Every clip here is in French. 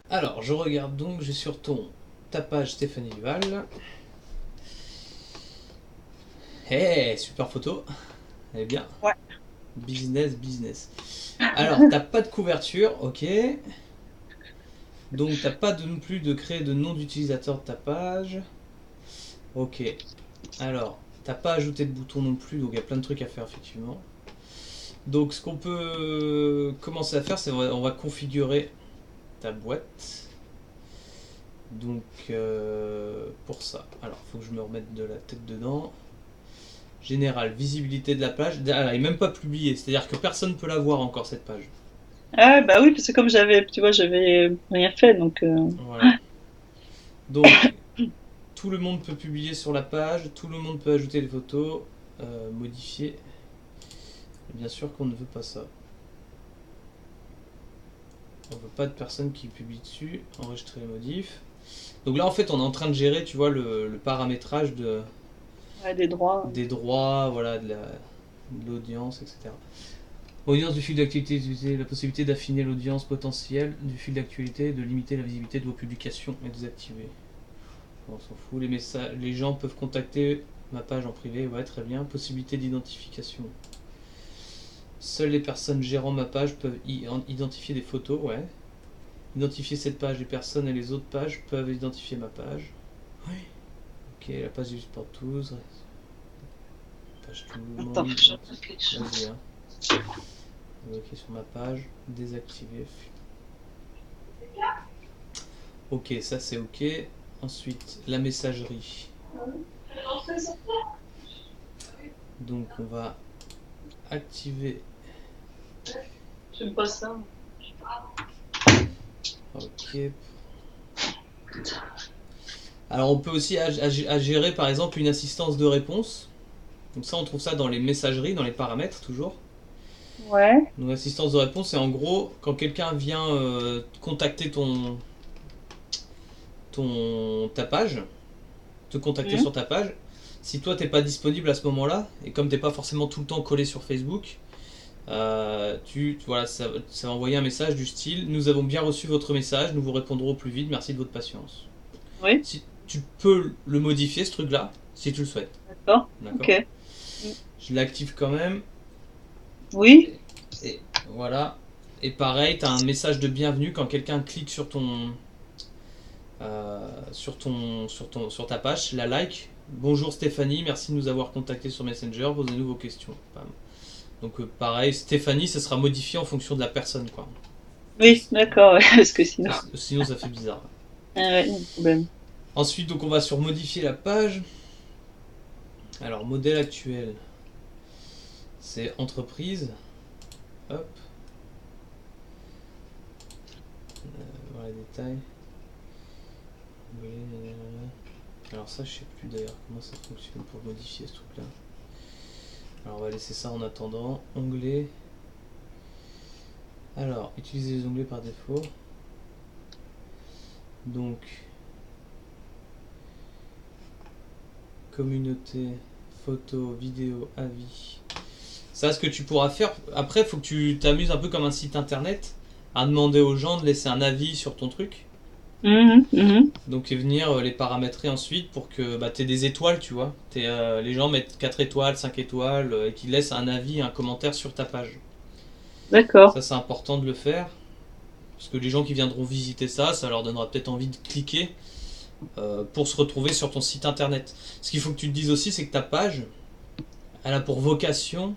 Alors, je regarde donc, j'ai sur ta page Stéphanie Duval. Hey, super photo. Elle est bien. Ouais. Business, business. Alors, t'as pas de couverture, ok. Donc, t'as pas non plus de créer de nom d'utilisateur de ta page. Ok. Alors, t'as pas ajouté de bouton non plus, donc il y a plein de trucs à faire, effectivement. Donc, ce qu'on peut commencer à faire, c'est on va configurer ta boîte. Donc, pour ça. Alors, faut que je me remette de la tête dedans. Général, visibilité de la page. Ah, elle n'est même pas publiée, c'est-à-dire que personne ne peut la voir encore cette page. Ah bah oui, parce que comme j'avais rien fait, donc Voilà. Donc, tout le monde peut publier sur la page, tout le monde peut ajouter des photos, modifier. Bien sûr qu'on ne veut pas ça. On ne veut pas de personnes qui publient dessus. Enregistrer les modifs. Donc là, en fait, on est en train de gérer, tu vois, le paramétrage ouais, des droits. des droits, voilà, de l'audience, etc. Audience du fil d'actualité, la possibilité d'affiner l'audience potentielle du fil d'actualité, de limiter la visibilité de vos publications et désactiver. On s'en fout. Les gens peuvent contacter ma page en privé, ouais, très bien. Possibilité d'identification. Seules les personnes gérant ma page peuvent identifier des photos, ouais. Identifier cette page, les personnes et les autres pages peuvent identifier ma page. Oui. Ok, la page est juste pour tous. Page tout le Attends, monde. faut que je regarde quelque Vas-y, chose. hein. Ok, sur ma page. Désactiver. Ok, ça c'est ok. Ensuite, la messagerie. Donc on va activer. J'aime pas ça. Ok. Alors on peut aussi gérer par exemple une assistance de réponse. Donc ça on trouve ça dans les messageries, dans les paramètres toujours. Ouais. Donc assistance de réponse c'est en gros quand quelqu'un vient contacter ta page, te contacter Mhm. sur ta page, si toi t'es pas disponible à ce moment-là, et comme t'es pas forcément tout le temps collé sur Facebook, voilà, ça va envoyer un message du style nous avons bien reçu votre message, nous vous répondrons au plus vite, merci de votre patience. Oui, Si tu peux le modifier ce truc là, si tu le souhaites. d'accord. Ok. D'accord. Mm. Je l'active quand même. Oui. Et voilà. Et pareil, tu as un message de bienvenue quand quelqu'un clique sur ta page, la like. Bonjour Stéphanie, merci de nous avoir contacté sur Messenger, posez-nous vos questions. Bam. Donc pareil, Stéphanie, ça sera modifié en fonction de la personne, quoi. Oui, d'accord, ouais, parce que sinon. Sinon, ça fait bizarre. Ah ouais, non, problème. Ensuite, donc on va sur modifier la page. Alors, modèle actuel, c'est entreprise. Hop, voir les détails. Alors ça, je sais plus d'ailleurs comment ça fonctionne pour modifier ce truc-là. Alors on va laisser ça en attendant. Onglet. Alors, utiliser les onglets par défaut. Donc, communauté, photo, vidéo, avis. Ça, ce que tu pourras faire, après, il faut que tu t'amuses un peu comme un site internet à demander aux gens de laisser un avis sur ton truc. Mhm, mhm. Donc, et venir les paramétrer ensuite pour que bah, tu aies des étoiles, tu vois. Les gens mettent 4 étoiles, 5 étoiles et qu'ils laissent un avis, un commentaire sur ta page. D'accord. Ça, c'est important de le faire. Parce que les gens qui viendront visiter ça, ça leur donnera peut-être envie de cliquer pour se retrouver sur ton site internet. Ce qu'il faut que tu te dises aussi, c'est que ta page, elle a pour vocation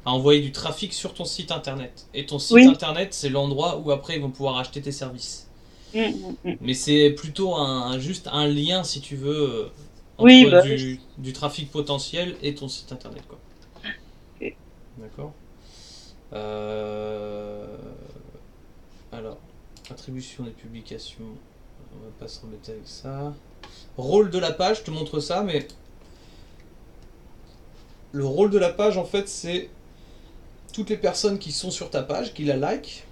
à envoyer du trafic sur ton site internet. Et ton site Oui. internet, c'est l'endroit où après ils vont pouvoir acheter tes services. Mm, mm, mm. Mais c'est plutôt juste un lien, si tu veux, Oui, entre bah oui. du trafic potentiel et ton site internet, quoi. Ok. D'accord. Euh, Alors, attribution des publications. On va pas s'embêter avec ça. Rôle de la page, je te montre ça, mais le rôle de la page, en fait, c'est toutes les personnes qui sont sur ta page, qui la like,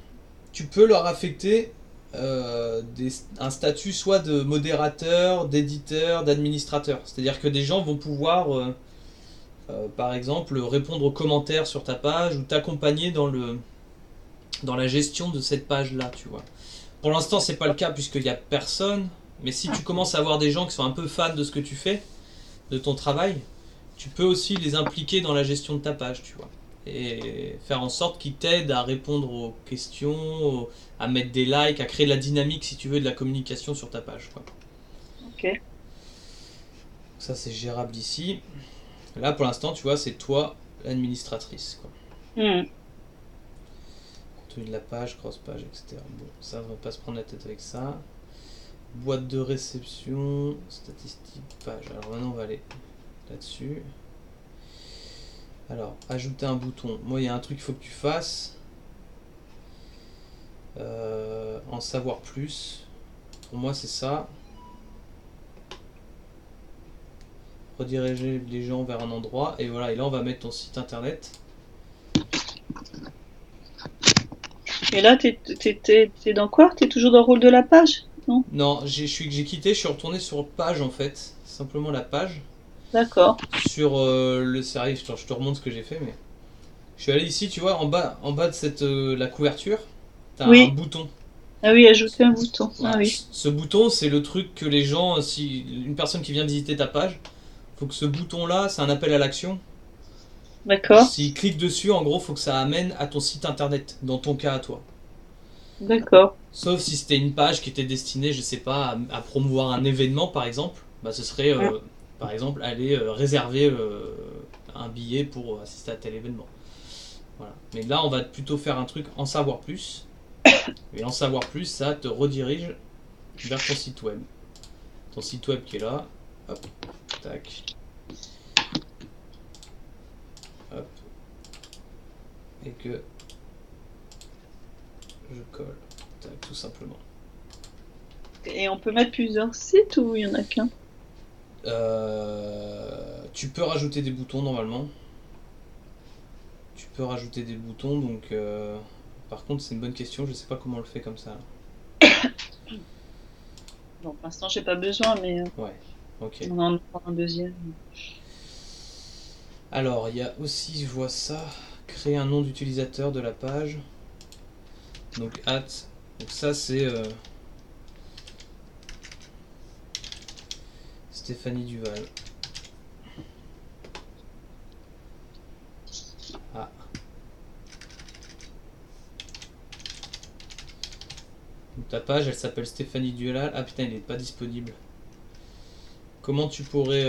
tu peux leur affecter un statut soit de modérateur, d'éditeur, d'administrateur. C'est-à-dire que des gens vont pouvoir, par exemple, répondre aux commentaires sur ta page ou t'accompagner dans la gestion de cette page-là, tu vois. pour l'instant, c'est pas le cas puisqu'il y a personne. Mais si tu commences à avoir des gens qui sont un peu fans de ce que tu fais, de ton travail, tu peux aussi les impliquer dans la gestion de ta page, tu vois. Et faire en sorte qu'ils t'aident à répondre aux questions, à mettre des likes, à créer de la dynamique, si tu veux, de la communication sur ta page, quoi. Ok. Ça, c'est gérable ici. Là, pour l'instant, tu vois, c'est toi, l'administratrice, quoi. Hmm. Contenu de la page, cross-page, etc. Bon, ça, on va pas se prendre la tête avec ça. Boîte de réception, statistiques, page. Alors maintenant, on va aller là-dessus. Alors, ajouter un bouton. Moi, il y a un truc qu'il faut que tu fasses. En savoir plus. Pour moi, c'est ça. Rediriger les gens vers un endroit. Et voilà, et là, on va mettre ton site internet. Et là, t'es dans quoi? T'es toujours dans le rôle de la page? Non? Non, j'ai quitté, je suis retourné sur page en fait. Simplement la page. D'accord. Sur le sérieux, je te remontre ce que j'ai fait, mais. Je suis allé ici, tu vois, en bas de cette, la couverture, t'as un Oui. bouton. Ah oui, ajouter un bouton. Ah Voilà. oui. Ce bouton, c'est le truc que les gens, si une personne qui vient visiter ta page, faut que ce bouton-là, c'est un appel à l'action. D'accord. S'il clique dessus, en gros, faut que ça amène à ton site internet, dans ton cas à toi. D'accord. Sauf si c'était une page qui était destinée, je sais pas, à promouvoir un événement par exemple, bah ce serait Hmm. par exemple aller réserver un billet pour assister à tel événement. Voilà. Mais là, on va plutôt faire un truc en savoir plus. Et en savoir plus, ça te redirige vers ton site web. Ton site web qui est là. Hop. Tac. Hop. Et que je colle. Tac, tout simplement. Et on peut mettre plusieurs sites ou il y en a qu'un? Tu peux rajouter des boutons normalement. Tu peux rajouter des boutons, donc par contre c'est une bonne question, je sais pas comment on le fait comme ça. Bon, pour l'instant, j'ai pas besoin, mais Ouais, ok. on en prend un deuxième. Alors il y a aussi, je vois ça, créer un nom d'utilisateur de la page. Donc at. Donc ça c'est Stéphanie Duval. Ah. Donc ta page elle s'appelle Stéphanie Duval. Ah putain, il est pas disponible. Comment tu pourrais.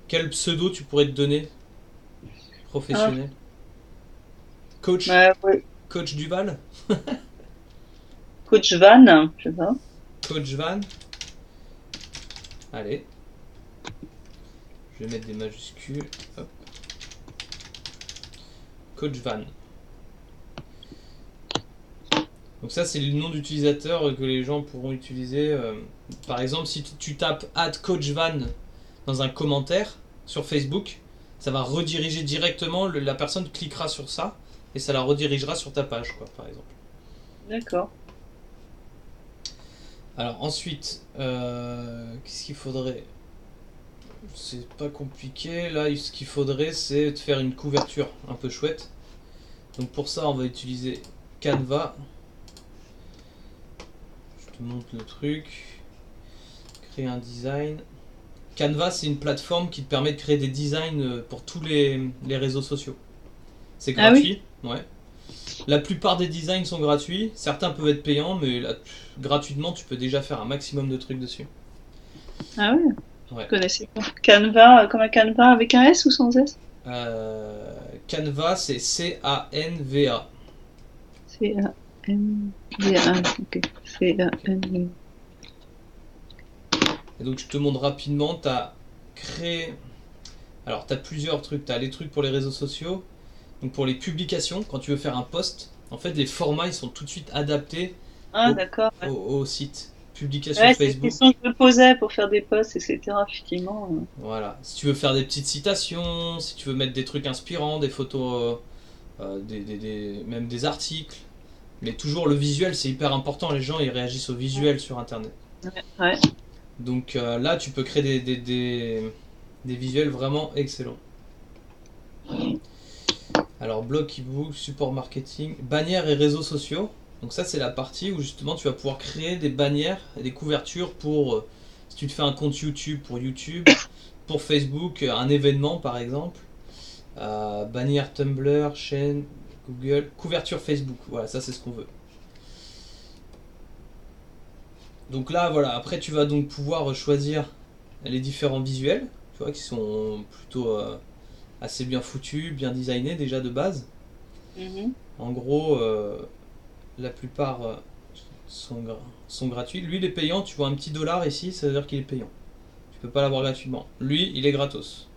Quel pseudo tu pourrais te donner Ah, professionnel? Coach ouais. Coach Duval? Coach Van, je sais pas. Coach Van? Allez. Je vais mettre des majuscules. Hop. Coach Van. Donc ça c'est le nom d'utilisateur que les gens pourront utiliser. Par exemple, si tu tapes @coachvan dans un commentaire sur Facebook, ça va rediriger directement, la personne cliquera sur ça et ça la redirigera sur ta page, quoi, par exemple. D'accord. Alors ensuite, qu'est-ce qu'il faudrait? C'est pas compliqué. Là, ce qu'il faudrait, c'est de faire une couverture un peu chouette. Donc pour ça, on va utiliser Canva. Je te montre le truc. Créer un design. Canva, c'est une plateforme qui te permet de créer des designs pour tous les réseaux sociaux. C'est Ah oui? gratuit, ouais. La plupart des designs sont gratuits. Certains peuvent être payants, mais là, gratuitement, tu peux déjà faire un maximum de trucs dessus. Ah oui, je Ouais. connaissais pas. Canva, comme un Canva avec un S ou sans S? Canva, c'est C-A-N-V-A. C-A-N-V-A, ok. C-A-N-V-A. Et donc, je te montre rapidement. Tu as créé. Alors, tu as plusieurs trucs. Tu as les trucs pour les réseaux sociaux. Donc, pour les publications, quand tu veux faire un post, en fait, les formats, ils sont tout de suite adaptés Ah, d'accord, ouais. au site. Publication Ouais, c'est une Facebook. question que je me posais pour faire des posts, etc. Effectivement. Voilà. Si tu veux faire des petites citations, si tu veux mettre des trucs inspirants, des photos, même des articles. Mais toujours le visuel, c'est hyper important. Les gens, ils réagissent au visuel sur Internet. Ouais, ouais. Donc là, tu peux créer des visuels vraiment excellents. Alors, blog, ebook, support marketing, bannières et réseaux sociaux. Donc ça, c'est la partie où justement tu vas pouvoir créer des bannières et des couvertures pour, si tu te fais un compte YouTube pour YouTube, pour Facebook, un événement par exemple, bannière Tumblr, chaîne, Google, couverture Facebook. Voilà, ça c'est ce qu'on veut. Donc là, voilà, après tu vas donc pouvoir choisir les différents visuels, tu vois, qui sont plutôt assez bien foutus, bien designés déjà de base. Mhm. En gros, la plupart sont, sont gratuits. Lui, il est payant, tu vois un petit dollar ici, ça veut dire qu'il est payant. Tu peux pas l'avoir gratuitement. Lui, il est gratos.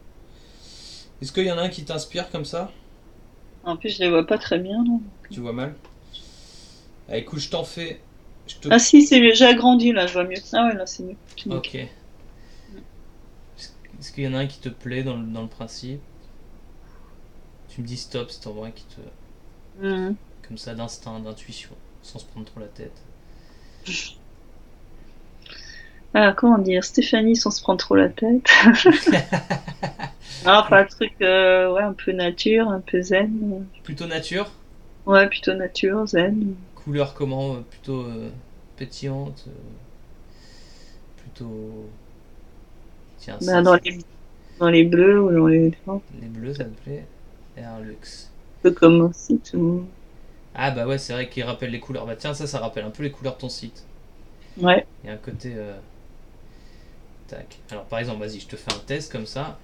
Est-ce qu'il y en a un qui t'inspire comme ça? En plus, je les vois pas très bien, là. Tu vois mal? Ah, écoute, je t'en fais. Je te. Ah si, c'est mieux. J'ai agrandi, là, je vois mieux. Ah ouais, là, c'est mieux. C'est Ok. nickel. Est-ce qu'il y en a un qui te plaît dans le principe? Tu me dis stop si t'en vois un qui te. Mhm. Comme ça, d'instinct, d'intuition, sans se prendre trop la tête. Ah, comment dire, Stéphanie sans se prendre trop la tête. Non, pas un truc, ouais, un peu nature, un peu zen. Plutôt nature. Ouais, plutôt nature, zen. Couleur comment? Plutôt pétillante. Plutôt. Tiens, Bah, ça. dans les bleus ou dans les, un Les bleus, ça te plaît? Air Lux. peu comme mon site. Ah bah ouais, c'est vrai qu'il rappelle les couleurs. Bah tiens, ça rappelle un peu les couleurs de ton site. Ouais. Il y a un côté. Tac. Alors par exemple, vas-y, je te fais un test comme ça.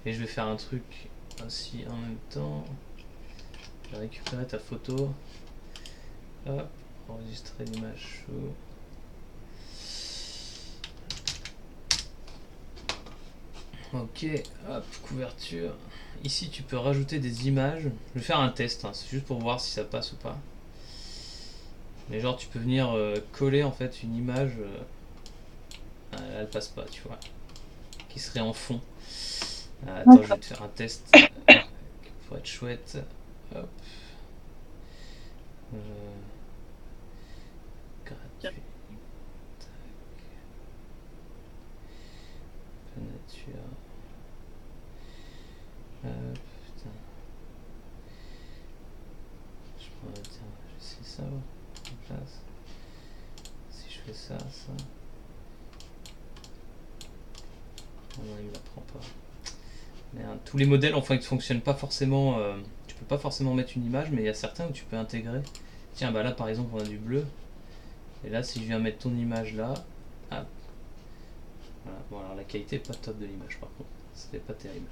Et je vais faire un truc aussi en même temps. Je vais récupérer ta photo. Hop, enregistrer l'image show. Ok, hop, couverture. Ici, tu peux rajouter des images. Je vais faire un test, hein, c'est juste pour voir si ça passe ou pas. Mais genre, tu peux venir coller en fait une image. Là, elle passe pas, tu vois. Qui serait en fond. Attends, je vais te faire un test pour être chouette. Hop. Euh, gratuit. Nature. Putain. Tiens, je vais essayer ça en place. Si je fais ça. Oh non, il me la prend pas. Merde. Tous les modèles, enfin, ils ne fonctionnent pas forcément. Tu peux pas forcément mettre une image, mais il y a certains où tu peux intégrer. Tiens, bah là par exemple, on a du bleu. Et là, si je viens mettre ton image là. Ah, voilà. Bon, alors la qualité est pas top de l'image par contre. C'était pas terrible.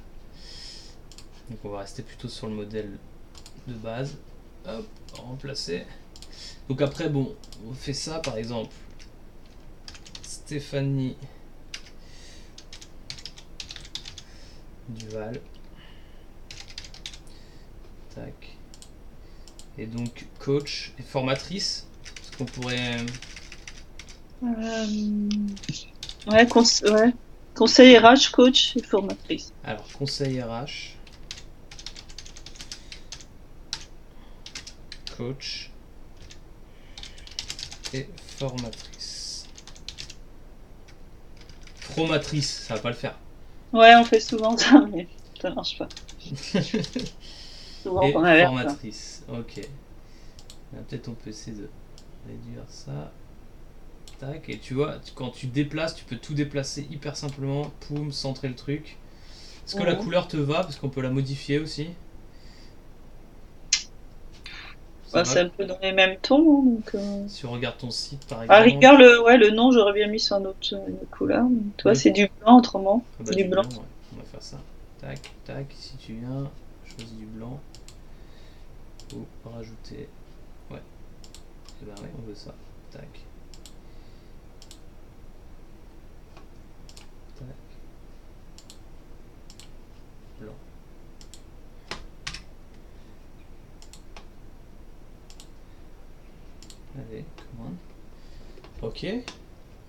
Donc on va rester plutôt sur le modèle de base. Hop, remplacer. Donc après, bon, on fait ça par exemple. Stéphanie Duval. Tac. Et donc coach et formatrice. Est-ce qu'on pourrait. Euh, ouais, ouais. Conseil RH, coach et formatrice. Alors, conseil RH, coach et formatrice. Formatrice, ça va pas le faire. Ouais, on fait souvent ça, mais ça marche pas. Souvent Et qu'on inverse ça. formatrice, ok. Peut-être on peut essayer de réduire ça. Tac, et tu vois, quand tu déplaces, tu peux tout déplacer hyper simplement. Poum, centrer le truc. Est-ce que la couleur te va? Parce qu'on peut la modifier aussi. Ça Bah, va? c'est un peu dans les mêmes tons, hein, donc. Si on regarde ton site par À exemple. rigueur, ouais, le nom, j'aurais bien mis sur une couleur. Toi, Oui. c'est du blanc autrement. Ah bah C'est du du blanc. blanc, ouais. On va faire ça. Tac, tac, si tu viens, choisis du blanc. Ou rajouter. Ouais. Et ben ouais, on veut ça. Tac. Tac. Blanc. Allez, commande. Ok.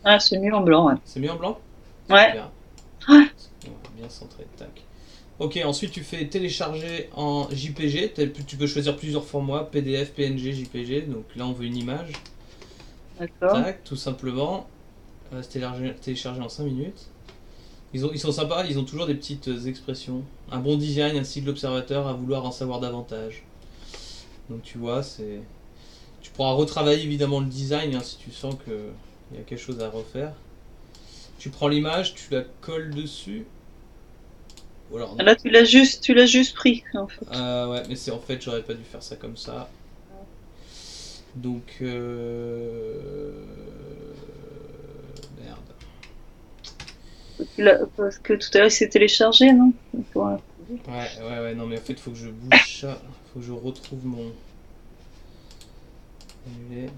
Ah, c'est mieux en blanc, ouais. C'est mieux en blanc? Ouais. Super. Ouais. On va bien centrer. Tac. Ok, ensuite tu fais télécharger en JPG. Tu peux choisir plusieurs formats, PDF, PNG, JPG. Donc là on veut une image. D'accord. Tac, tout simplement. Télécharger en 5 minutes. Ils sont sympas, ils ont toujours des petites expressions. Un bon design ainsi que l'observateur à vouloir en savoir davantage. Donc tu vois, c'est. Tu pourras retravailler évidemment le design si tu sens qu'il y a quelque chose à refaire. Tu prends l'image, tu la colles dessus. Ou alors, non. Là, tu l'as juste pris, en fait. Ouais, mais c'est en fait, j'aurais pas dû faire ça comme ça. Donc, merde. Parce que tout à l'heure, il s'est téléchargé, non? Ouais. Ouais, non, mais en fait, faut que je bouge ça. Faut que je retrouve mon. Annuler.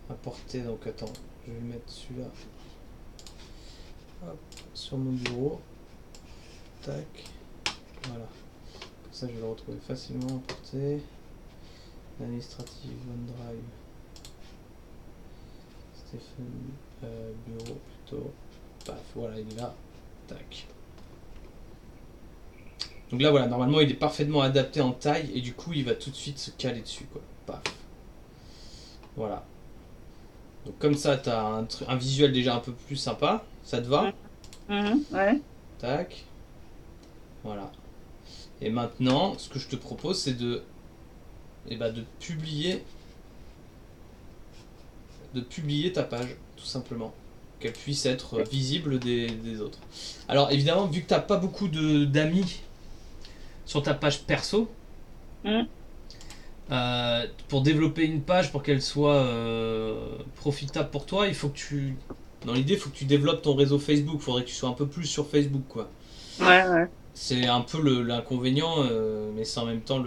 Apporter, donc attends, je vais mettre celui-là. Hop, sur mon bureau. Tac. Voilà. Comme ça, je vais le retrouver facilement. Apporter. Administrative, OneDrive. Stéphane, bureau plutôt. Paf, voilà, il est là. Tac. Donc là, voilà, normalement, il est parfaitement adapté en taille et du coup, il va tout de suite se caler dessus, quoi. Paf. Voilà. Donc comme ça, tu as un visuel déjà un peu plus sympa. Ça te va? Ouais. Tac. Voilà. Et maintenant, ce que je te propose, c'est de publier ta page, tout simplement. Qu'elle puisse être visible des autres. Alors évidemment, vu que tu n'as pas beaucoup d'amis sur ta page perso, pour développer une page, pour qu'elle soit profitable pour toi, il faut que dans l'idée, il faut que tu développes ton réseau Facebook. Il faudrait que tu sois un peu plus sur Facebook, quoi. Ouais. C'est un peu l'inconvénient, mais c'est en même temps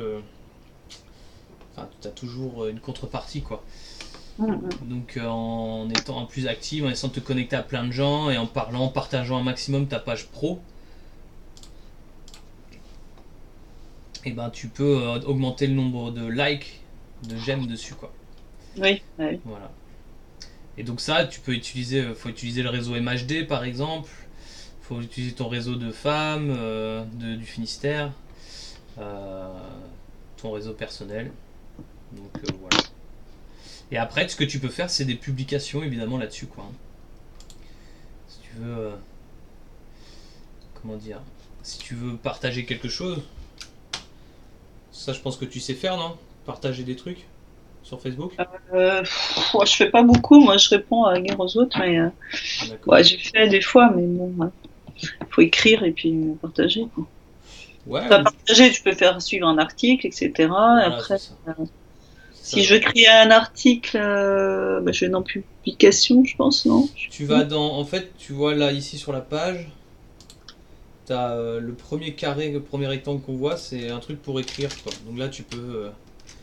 Enfin, tu as toujours une contrepartie, quoi. Donc en étant plus active, en essayant de te connecter à plein de gens et en partageant un maximum ta page pro, et ben tu peux augmenter le nombre de likes, de j'aime dessus, quoi. Oui. Voilà. Et donc ça, tu peux faut utiliser le réseau MHD par exemple, faut utiliser ton réseau de femmes du Finistère, ton réseau personnel. Donc voilà. Et après, ce que tu peux faire, c'est des publications évidemment là-dessus, quoi. Si tu veux, comment dire, si tu veux partager quelque chose, ça, je pense que tu sais faire, non? Partager des trucs sur Facebook. Je fais pas beaucoup, moi je réponds à guerre aux autres, mais D'accord. j'ai fait des fois, mais bon, faut écrire et puis partager, quoi. Ouais. Pas partager, tu peux faire suivre un article, etc. Voilà, Après, c'est ça. si je veux créer un article, je vais dans publication, je pense, non? Tu vas en fait, tu vois là, ici sur la page, tu as le premier carré, le premier rectangle qu'on voit, c'est un truc pour écrire, quoi. Donc là, tu peux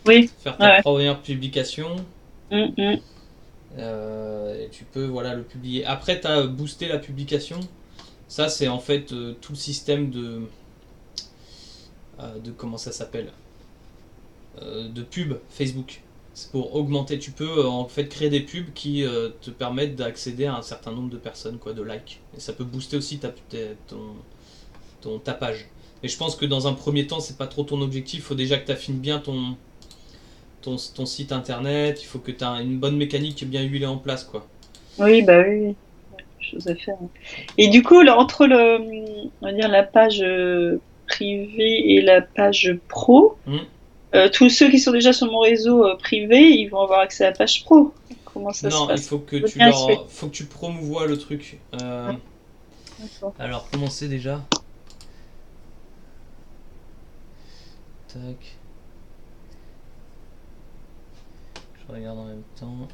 Oui. faire ta Ouais. première publication. Mm. Et tu peux le publier. Après, tu as boosté la publication. Ça, c'est en fait tout le système de comment ça s'appelle, de pub Facebook. C'est pour augmenter. Tu peux en fait créer des pubs qui te permettent d'accéder à un certain nombre de personnes, quoi, de likes. Et ça peut booster aussi ta page. Et je pense que dans un premier temps, c'est pas trop ton objectif. Il faut déjà que tu affines bien ton site internet. Il faut que tu aies une bonne mécanique bien huilée en place, quoi. Oui, bah oui. Chose à faire. Et du coup, là, entre on va dire la page privée et la page pro, tous ceux qui sont déjà sur mon réseau privé, ils vont avoir accès à la page pro. Comment ça se Non, il passe? faut que faut que tu promouvoies le truc. Alors, comment c'est déjà? Tac. Je regarde en même temps.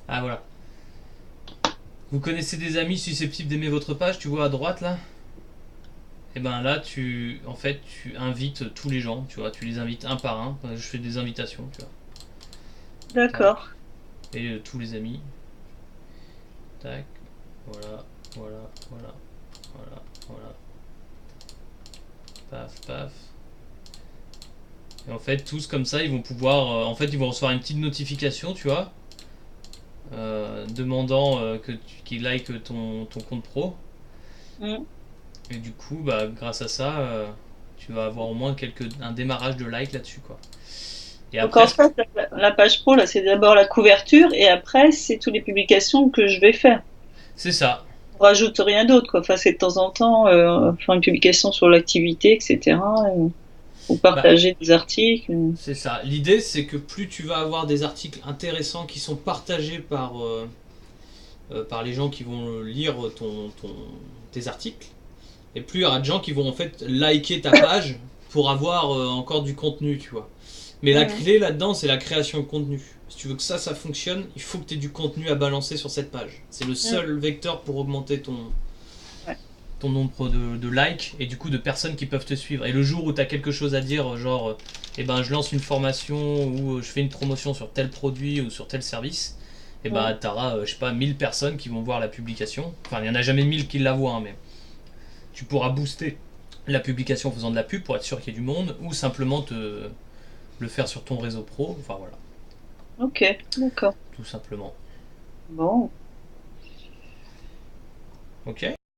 Ah voilà. Vous connaissez des amis susceptibles d'aimer votre page, tu vois à droite là? Et ben là tu invites tous les gens, tu vois, tu les invites un par un. Je fais des invitations, tu vois. D'accord. Tac. Et tous les amis. Tac. Voilà. Paf. Et en fait, tous comme ça, ils vont pouvoir. En fait, ils vont recevoir une petite notification, tu vois, demandant qu'ils like ton compte pro. Et du coup, grâce à ça, Tu vas avoir au moins un démarrage de like là-dessus, quoi. Et Donc après, en fait, la page pro, là, c'est d'abord la couverture et après, c'est toutes les publications que je vais faire. c'est ça. On rajoute rien d'autre, quoi. Enfin, c'est de temps en temps faire une publication sur l'activité, etc. Ou Bah, partager des articles. c'est ça. L'idée, c'est que plus tu vas avoir des articles intéressants qui sont partagés par les gens qui vont lire tes articles, et plus il y aura de gens qui vont en fait liker ta page pour avoir encore du contenu, tu vois. Mais la clé là-dedans, c'est la création de contenu. Si tu veux que ça fonctionne, il faut que tu aies du contenu à balancer sur cette page. C'est le seul vecteur pour augmenter ton nombre de likes et du coup de personnes qui peuvent te suivre. Et le jour où tu as quelque chose à dire, genre, eh ben, je lance une formation ou je fais une promotion sur tel produit ou sur tel service, et ben, tu auras, je sais pas, 1000 personnes qui vont voir la publication. Enfin, il n'y en a jamais 1000 qui la voient, hein, mais tu pourras booster la publication en faisant de la pub pour être sûr qu'il y ait du monde ou simplement le faire sur ton réseau pro. Enfin voilà. Ok, d'accord. Tout simplement. Bon. Ok.